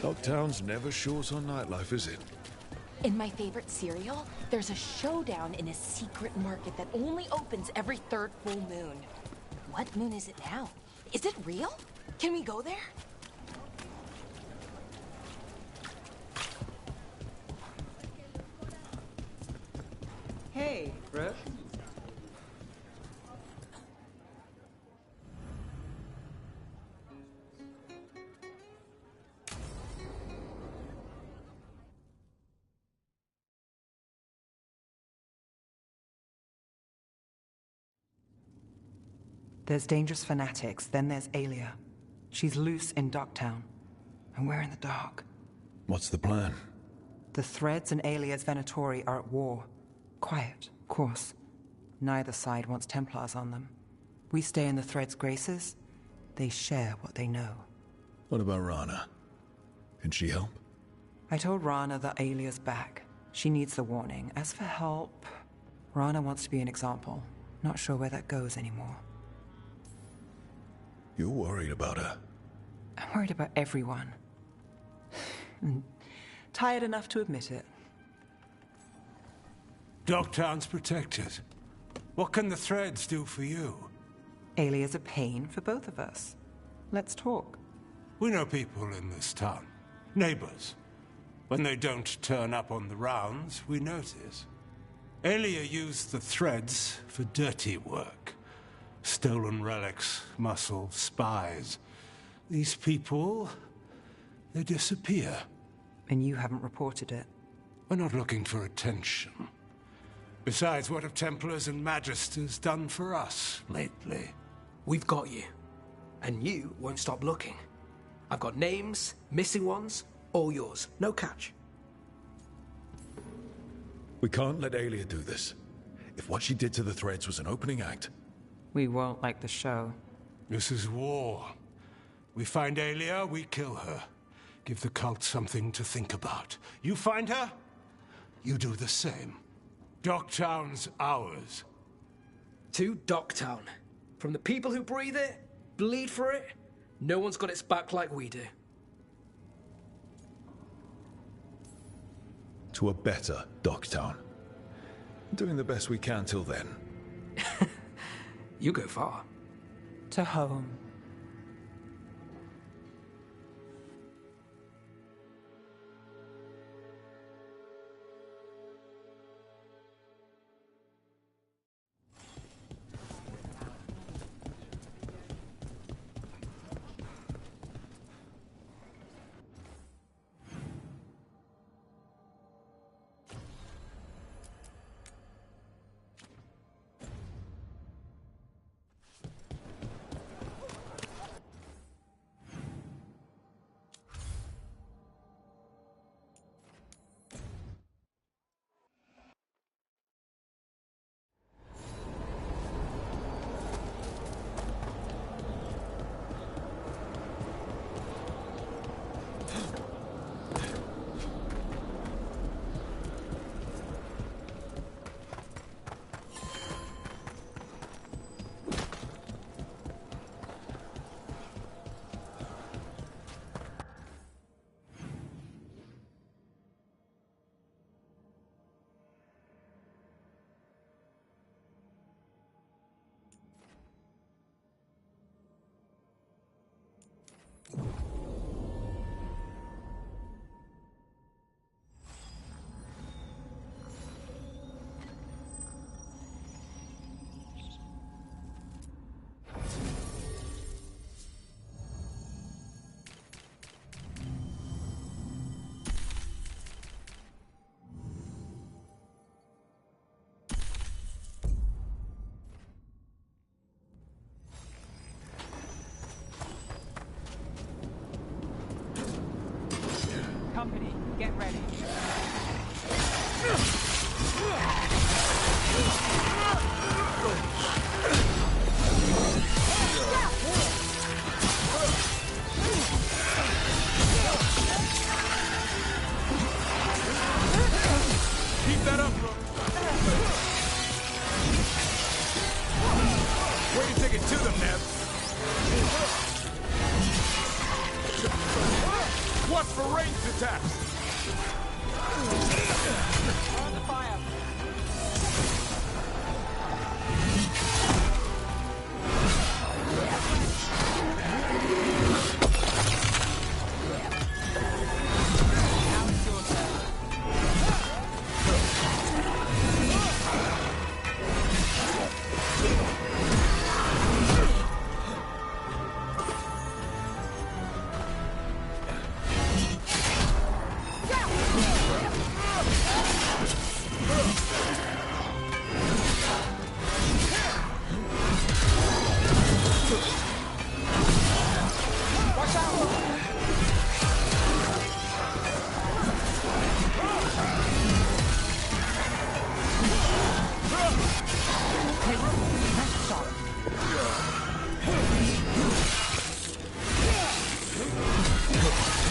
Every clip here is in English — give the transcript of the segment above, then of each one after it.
Dogtown's never short on nightlife, is it? In my favorite cereal, there's a showdown in a secret market that only opens every third full moon. What moon is it now? Is it real? Can we go there? Hey, Brooke. There's dangerous fanatics, then there's Alia. She's loose in Dogtown, and we're in the dark. What's the plan? The Threads and Alia's Venatori are at war. Quiet, of course. Neither side wants Templars on them. We stay in the Threads' graces. They share what they know. What about Rana? Can she help? I told Rana that Alia's back. She needs the warning. As for help, Rana wants to be an example. Not sure where that goes anymore. You're worried about her. I'm worried about everyone. Tired enough to admit it. Dogtown's protected. What can the Threads do for you? Alia's a pain for both of us. Let's talk. We know people in this town. Neighbors. When they don't turn up on the rounds, we notice. Alia used the Threads for dirty work. Stolen relics, muscle, spies. These people, they disappear. And you haven't reported it. We're not looking for attention. Besides, what have Templars and Magisters done for us lately? We've got you. And you won't stop looking. I've got names, missing ones, all yours. No catch. We can't let Alia do this. If what she did to the Threads was an opening act... We won't like the show. This is war. We find Alia, we kill her. Give the cult something to think about. You find her, you do the same. Dogtown's ours. To Dogtown. From the people who breathe it, bleed for it, no one's got its back like we do. To a better Dogtown. Doing the best we can till then. You go far. To home. Company, get ready. Keep that up, bro. Way to take it to them, Nev. What Watch for ranged attacks! On the fire. Now it's your turn.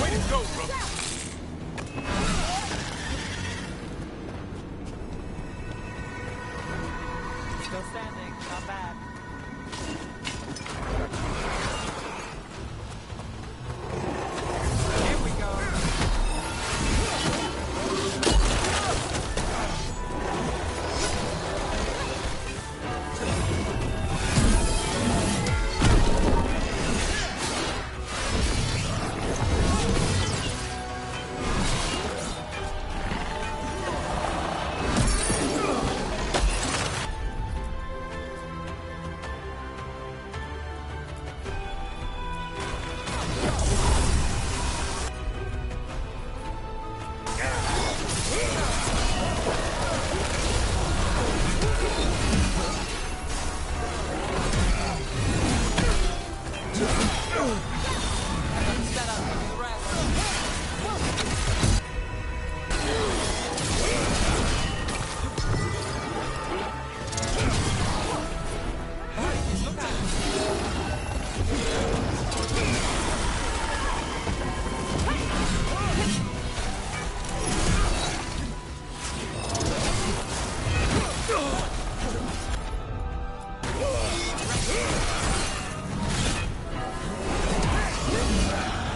Way to go, Rook! Still standing. Not bad. Here we go. Set up for the rest. Look at it.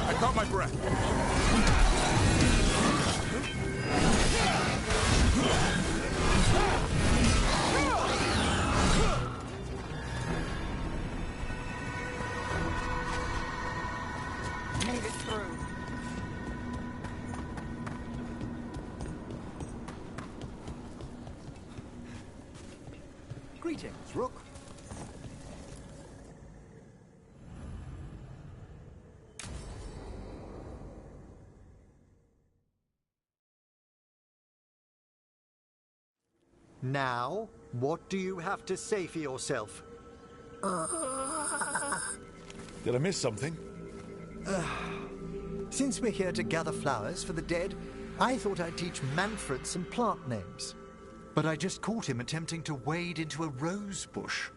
I caught my breath. Made it through. Greetings, Rook. Now, what do you have to say for yourself? Did I miss something? Since we're here to gather flowers for the dead, I thought I'd teach Manfred some plant names. But I just caught him attempting to wade into a rose bush.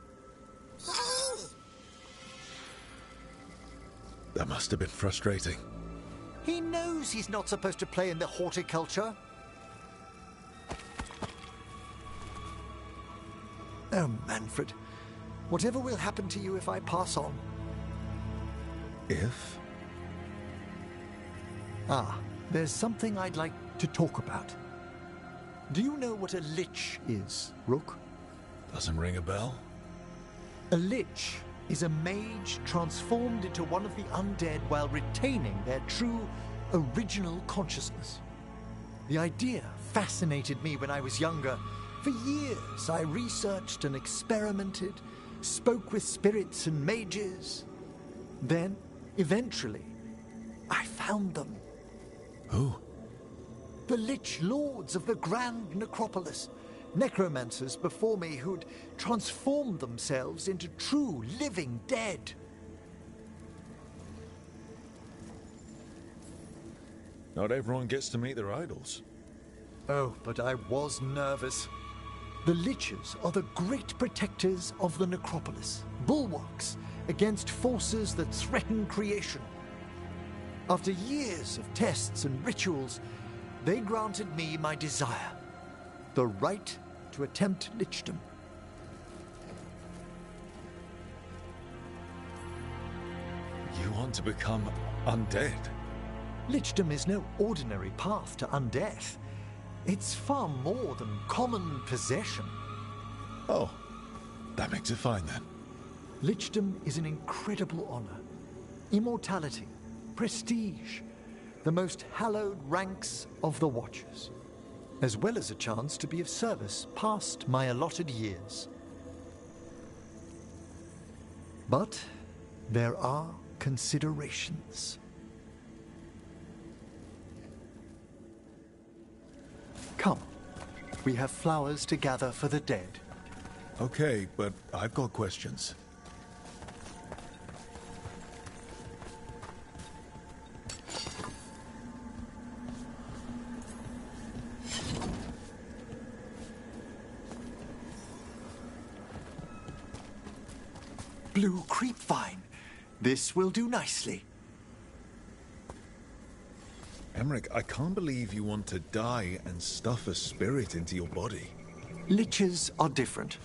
That must have been frustrating. He knows he's not supposed to play in the horticulture. Oh, Manfred. Whatever will happen to you if I pass on? If? Ah, there's something I'd like to talk about. Do you know what a lich is, Rook? Doesn't ring a bell? A lich is a mage transformed into one of the undead while retaining their true, original consciousness. The idea fascinated me when I was younger. For years, I researched and experimented, spoke with spirits and mages. Then, eventually, I found them. Who? The Lich Lords of the Grand Necropolis. Necromancers before me who'd transformed themselves into true living dead. Not everyone gets to meet their idols. Oh, but I was nervous. The Liches are the great protectors of the Necropolis, bulwarks against forces that threaten creation. After years of tests and rituals, they granted me my desire, the right to attempt lichdom. You want to become undead? Lichdom is no ordinary path to undeath. It's far more than common possession. Oh, that makes it fine then. Lichdom is an incredible honor. Immortality, prestige, the most hallowed ranks of the Watchers, as well as a chance to be of service past my allotted years. But there are considerations. Come, we have flowers to gather for the dead. Okay, but I've got questions. Blue creepvine. This will do nicely. Emmerich, I can't believe you want to die and stuff a spirit into your body. Liches are different.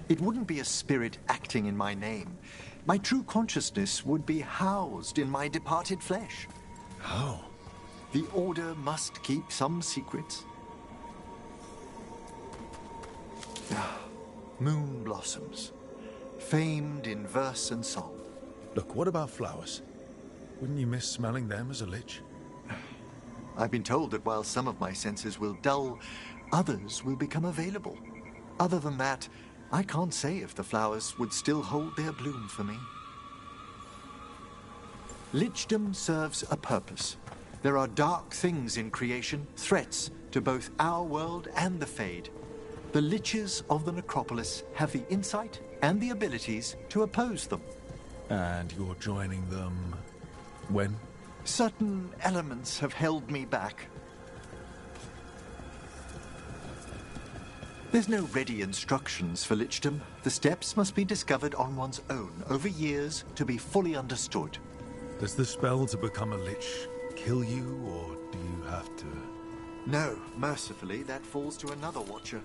It wouldn't be a spirit acting in my name. My true consciousness would be housed in my departed flesh. How? The Order must keep some secrets. Moon blossoms, famed in verse and song. Look, what about flowers? Wouldn't you miss smelling them as a lich? I've been told that while some of my senses will dull, others will become available. Other than that, I can't say if the flowers would still hold their bloom for me. Lichdom serves a purpose. There are dark things in creation, threats to both our world and the Fade. The Liches of the Necropolis have the insight and the abilities to oppose them. And you're joining them when? Certain elements have held me back. There's no ready instructions for Lichdom. The steps must be discovered on one's own, over years, to be fully understood. Does the spell to become a lich kill you, or do you have to? No, mercifully, that falls to another Watcher.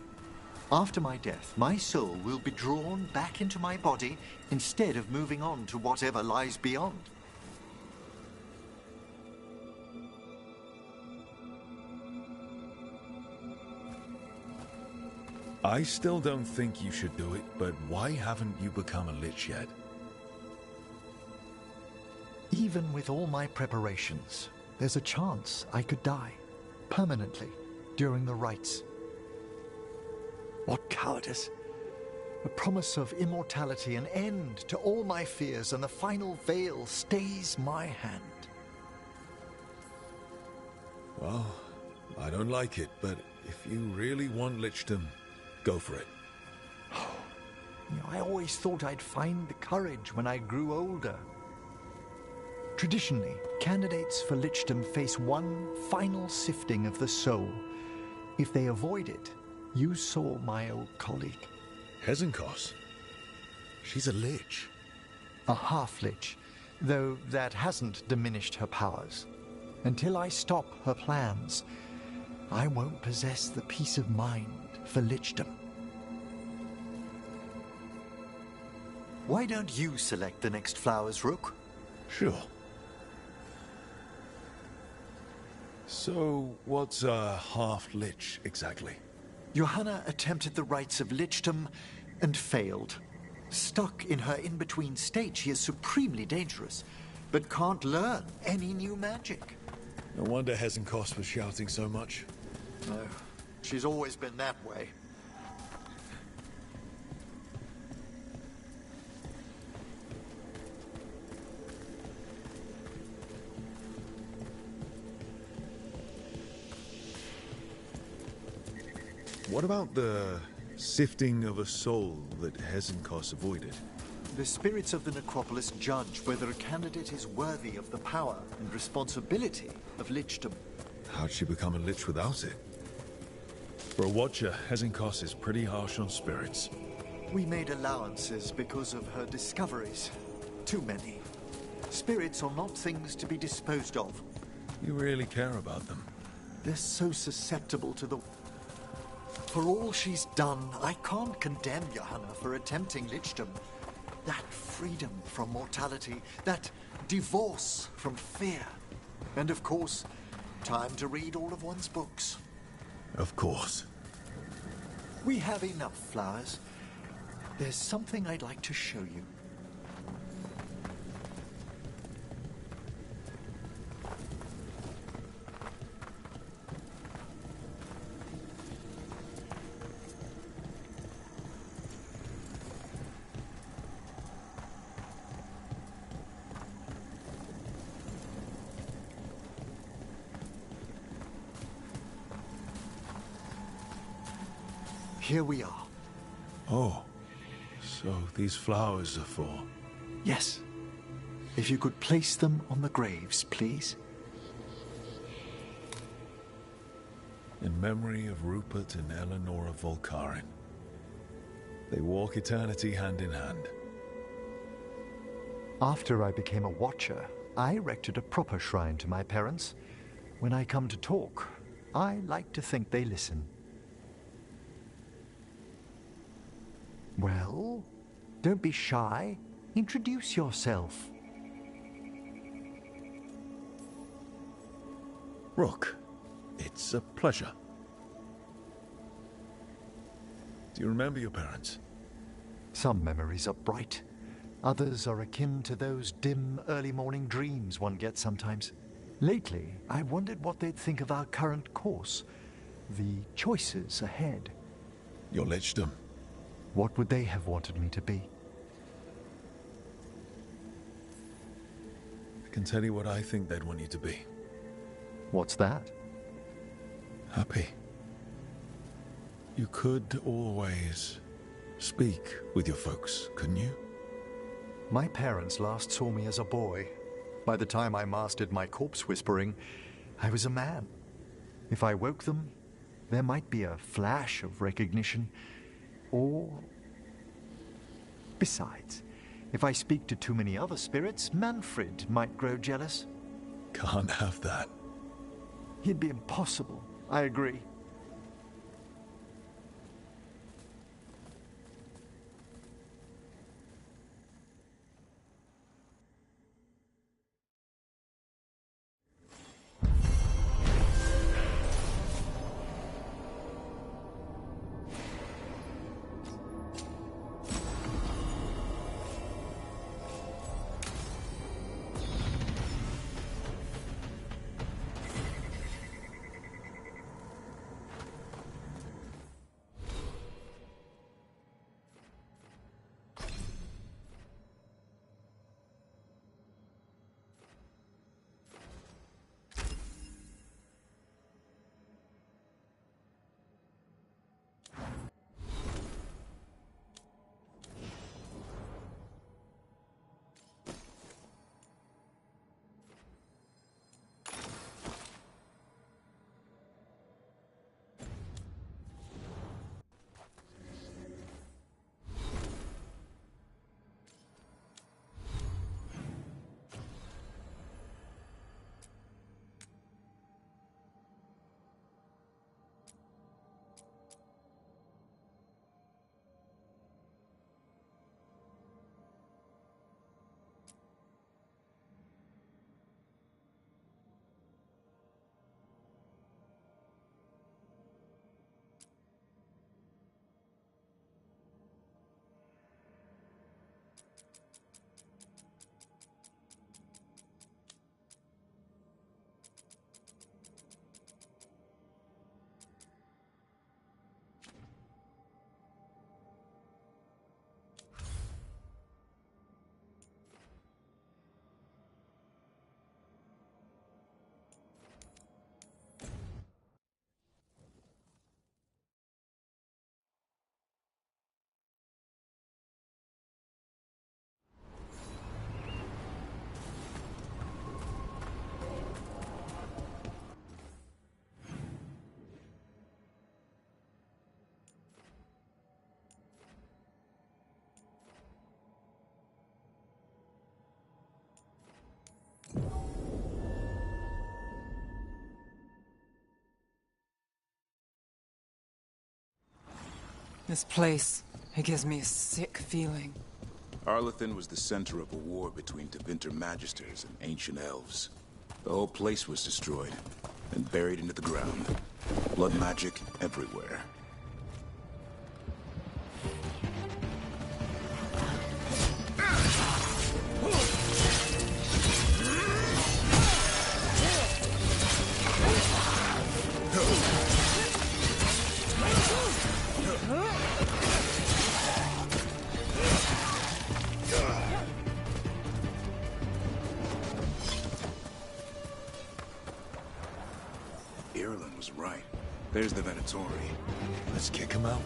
After my death, my soul will be drawn back into my body instead of moving on to whatever lies beyond. I still don't think you should do it, but why haven't you become a lich yet? Even with all my preparations, there's a chance I could die, permanently, during the rites. What cowardice! A promise of immortality, an end to all my fears, and the final veil stays my hand. Well, I don't like it, but if you really want lichdom, go for it. I always thought I'd find the courage when I grew older. Traditionally, candidates for lichdom face one final sifting of the soul. If they avoid it, you saw my old colleague. Hezenkos? She's a lich. A half-lich, though that hasn't diminished her powers. Until I stop her plans, I won't possess the peace of mind for lichdom. Why don't you select the next flowers, Rook? Sure. So, what's a half-lich exactly? Johanna attempted the rites of lichdom and failed. Stuck in her in-between state, she is supremely dangerous, but can't learn any new magic. No wonder Hezenkos was shouting so much. No, she's always been that way. What about the sifting of a soul that Hezenkos avoided? The spirits of the Necropolis judge whether a candidate is worthy of the power and responsibility of lichdom. How'd she become a lich without it? For a Watcher, Hezenkos is pretty harsh on spirits. We made allowances because of her discoveries. Too many. Spirits are not things to be disposed of. You really care about them. They're so susceptible to the... For all she's done, I can't condemn Johanna for attempting lichdom. That freedom from mortality, that divorce from fear, And of course, time to read all of one's books. Of course. We have enough flowers. There's something I'd like to show you. Here we are. Oh, so these flowers are for... Yes. If you could place them on the graves, please. In memory of Rupert and Eleanora Volcarin. They walk eternity hand in hand. After I became a watcher, I erected a proper shrine to my parents. When I come to talk, I like to think they listen. Well, don't be shy. Introduce yourself. Rook, it's a pleasure. Do you remember your parents? Some memories are bright. Others are akin to those dim, early morning dreams one gets sometimes. Lately, I wondered what they'd think of our current course, the choices ahead. Your lichdom. What would they have wanted me to be? I can tell you what I think they'd want you to be. What's that? Happy. You could always speak with your folks, couldn't you? My parents last saw me as a boy. By the time I mastered my corpse whispering, I was a man. If I woke them, there might be a flash of recognition. Or... Besides, if I speak to too many other spirits, Manfred might grow jealous. Can't have that. He'd be impossible. I agree. This place, it gives me a sick feeling. Arlathan was the center of a war between Tevinter Magisters and ancient elves. The whole place was destroyed and buried into the ground. Blood magic everywhere. Ireland was right. There's the Venatori. Let's kick him out.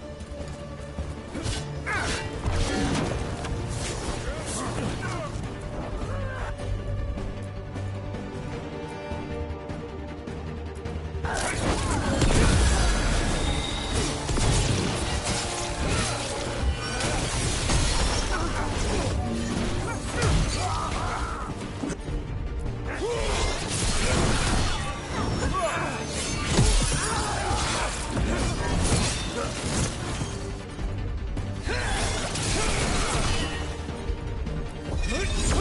Good.